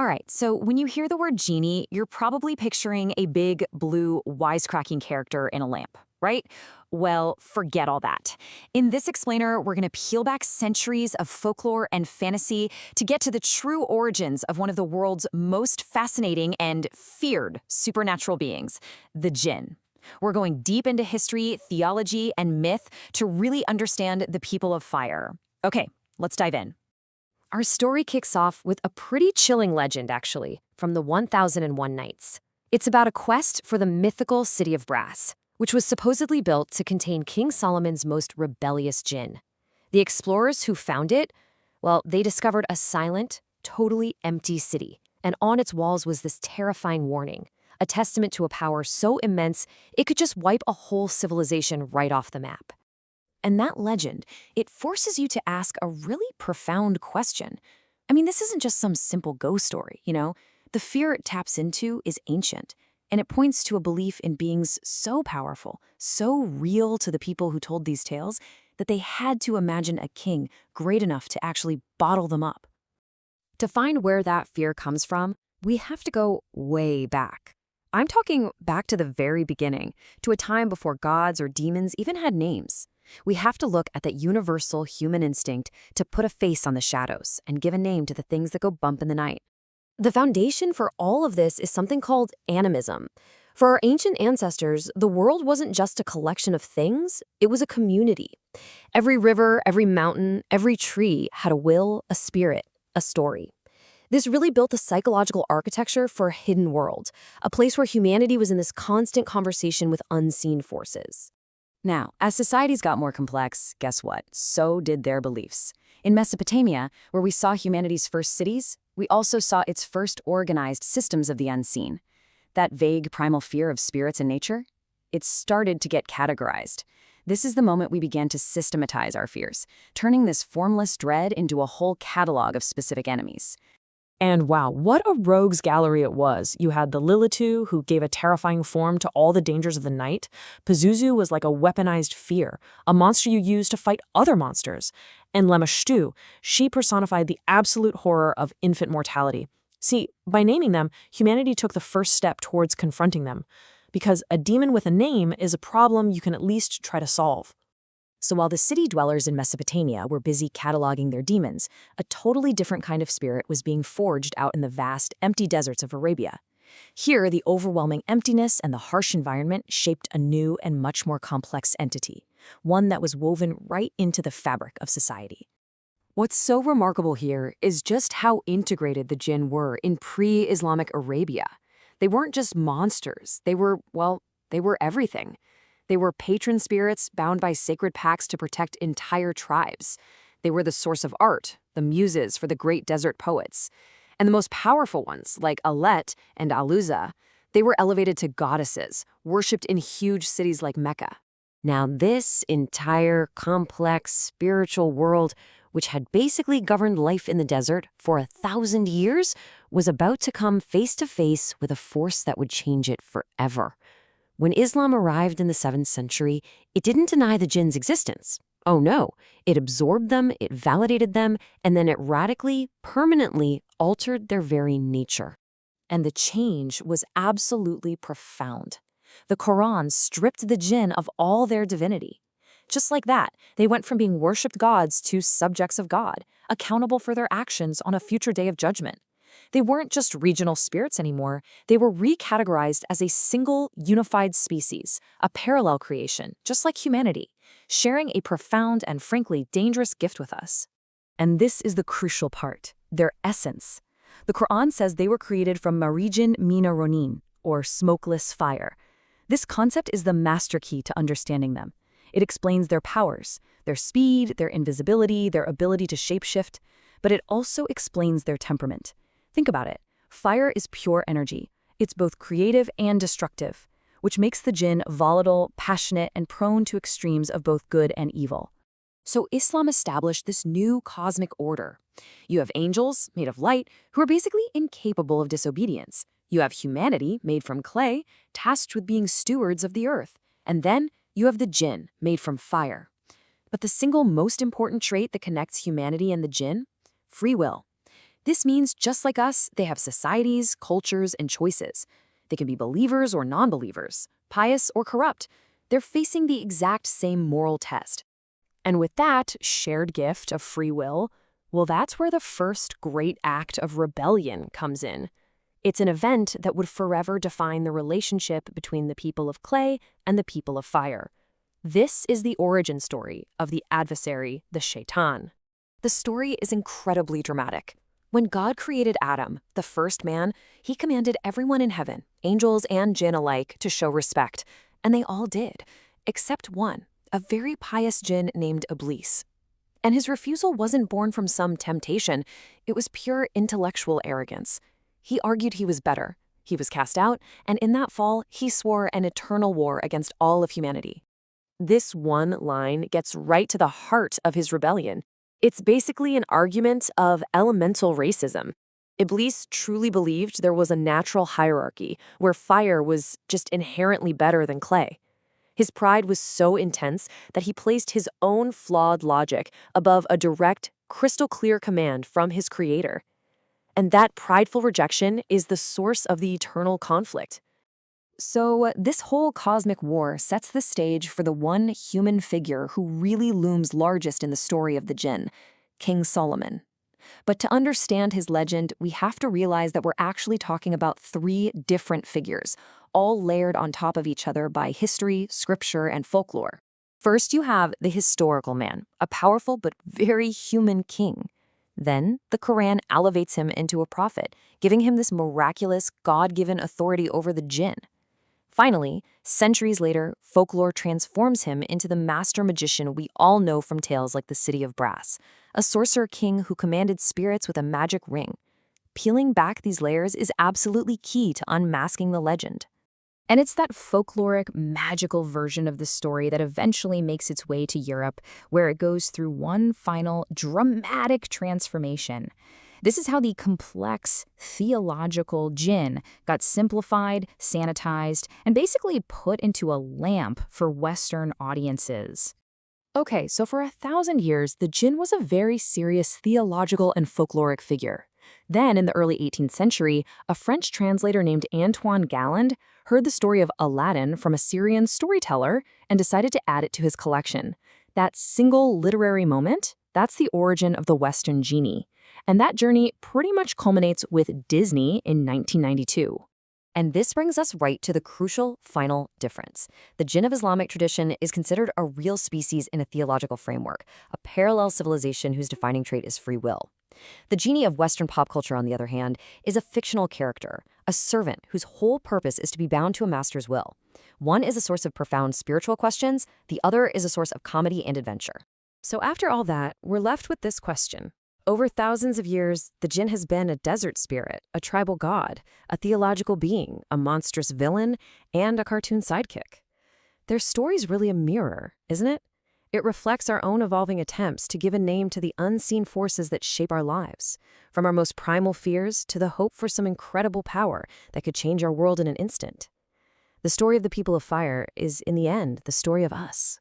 All right, so when you hear the word genie, you're probably picturing a big, blue, wisecracking character in a lamp, right? Well, forget all that. In this explainer, we're going to peel back centuries of folklore and fantasy to get to the true origins of one of the world's most fascinating and feared supernatural beings, the Jinn. We're going deep into history, theology, and myth to really understand the people of fire. Okay, let's dive in. Our story kicks off with a pretty chilling legend, actually, from the 1001 Nights. It's about a quest for the mythical City of Brass, which was supposedly built to contain King Solomon's most rebellious jinn. The explorers who found it, well, they discovered a silent, totally empty city, and on its walls was this terrifying warning, a testament to a power so immense it could just wipe a whole civilization right off the map. And that legend, it forces you to ask a really profound question. I mean, this isn't just some simple ghost story, you know? The fear it taps into is ancient, and it points to a belief in beings so powerful, so real to the people who told these tales, that they had to imagine a king great enough to actually bottle them up. To find where that fear comes from, we have to go way back. I'm talking back to the very beginning, to a time before gods or demons even had names. We have to look at that universal human instinct to put a face on the shadows and give a name to the things that go bump in the night. The foundation for all of this is something called animism. For our ancient ancestors, the world wasn't just a collection of things, it was a community. Every river, every mountain, every tree had a will, a spirit, a story. This really built the psychological architecture for a hidden world, a place where humanity was in this constant conversation with unseen forces. Now, as societies got more complex, guess what? So did their beliefs. In Mesopotamia, where we saw humanity's first cities, we also saw its first organized systems of the unseen. That vague primal fear of spirits in nature? It started to get categorized. This is the moment we began to systematize our fears, turning this formless dread into a whole catalog of specific enemies. And wow, what a rogues gallery it was. You had the Lilitu, who gave a terrifying form to all the dangers of the night. Pazuzu was like a weaponized fear, a monster you used to fight other monsters. And Lemashtu, she personified the absolute horror of infant mortality. See, by naming them, humanity took the first step towards confronting them. Because a demon with a name is a problem you can at least try to solve. So while the city dwellers in Mesopotamia were busy cataloging their demons, a totally different kind of spirit was being forged out in the vast, empty deserts of Arabia. Here, the overwhelming emptiness and the harsh environment shaped a new and much more complex entity, one that was woven right into the fabric of society. What's so remarkable here is just how integrated the Jinn were in pre-Islamic Arabia. They weren't just monsters, they were everything. They were patron spirits bound by sacred pacts to protect entire tribes. They were the source of art, the muses for the great desert poets. And the most powerful ones, like Alet and Aluza, they were elevated to goddesses, worshipped in huge cities like Mecca. Now this entire complex spiritual world, which had basically governed life in the desert for 1,000 years, was about to come face to face with a force that would change it forever. When Islam arrived in the 7th century, it didn't deny the jinn's existence. Oh no, it absorbed them, it validated them, and then it radically, permanently altered their very nature. And the change was absolutely profound. The Quran stripped the jinn of all their divinity. Just like that, they went from being worshipped gods to subjects of God, accountable for their actions on a future day of judgment. They weren't just regional spirits anymore, they were recategorized as a single, unified species, a parallel creation, just like humanity, sharing a profound and frankly dangerous gift with us. And this is the crucial part, their essence. The Quran says they were created from Marijin Mina Ronin, or smokeless fire. This concept is the master key to understanding them. It explains their powers, their speed, their invisibility, their ability to shapeshift, but it also explains their temperament. Think about it. Fire is pure energy. It's both creative and destructive, which makes the jinn volatile, passionate, and prone to extremes of both good and evil. So Islam established this new cosmic order. You have angels, made of light, who are basically incapable of disobedience. You have humanity, made from clay, tasked with being stewards of the earth. And then you have the jinn, made from fire. But the single most important trait that connects humanity and the jinn? Free will. This means just like us, they have societies, cultures, and choices. They can be believers or non-believers, pious or corrupt. They're facing the exact same moral test. And with that shared gift of free will, well, that's where the first great act of rebellion comes in. It's an event that would forever define the relationship between the people of clay and the people of fire. This is the origin story of the adversary, the Shaitan. The story is incredibly dramatic. When God created Adam, the first man, he commanded everyone in heaven, angels and jinn alike, to show respect. And they all did, except one, a very pious jinn named Iblis. And his refusal wasn't born from some temptation, it was pure intellectual arrogance. He argued he was better. He was cast out, and in that fall, he swore an eternal war against all of humanity. This one line gets right to the heart of his rebellion. It's basically an argument of elemental racism. Iblis truly believed there was a natural hierarchy where fire was just inherently better than clay. His pride was so intense that he placed his own flawed logic above a direct, crystal-clear command from his creator. And that prideful rejection is the source of the eternal conflict. So, this whole cosmic war sets the stage for the one human figure who really looms largest in the story of the Jinn, King Solomon. But to understand his legend, we have to realize that we're actually talking about three different figures, all layered on top of each other by history, scripture, and folklore. First, you have the historical man, a powerful but very human king. Then, the Quran elevates him into a prophet, giving him this miraculous, God-given authority over the jinn. Finally, centuries later, folklore transforms him into the master magician we all know from tales like the City of Brass, a sorcerer king who commanded spirits with a magic ring. Peeling back these layers is absolutely key to unmasking the legend. And it's that folkloric, magical version of the story that eventually makes its way to Europe, where it goes through one final, dramatic transformation. This is how the complex, theological jinn got simplified, sanitized, and basically put into a lamp for Western audiences. Okay, so for 1,000 years, the jinn was a very serious theological and folkloric figure. Then, in the early 18th century, a French translator named Antoine Galland heard the story of Aladdin from a Syrian storyteller and decided to add it to his collection. That single literary moment, that's the origin of the Western genie. And that journey pretty much culminates with Disney in 1992. And this brings us right to the crucial final difference. The jinn of Islamic tradition is considered a real species in a theological framework, a parallel civilization whose defining trait is free will. The genie of Western pop culture, on the other hand, is a fictional character, a servant whose whole purpose is to be bound to a master's will. One is a source of profound spiritual questions, the other is a source of comedy and adventure. So after all that, we're left with this question. Over thousands of years, the jinn has been a desert spirit, a tribal god, a theological being, a monstrous villain, and a cartoon sidekick. Their story's really a mirror, isn't it? It reflects our own evolving attempts to give a name to the unseen forces that shape our lives, from our most primal fears to the hope for some incredible power that could change our world in an instant. The story of the people of fire is, in the end, the story of us.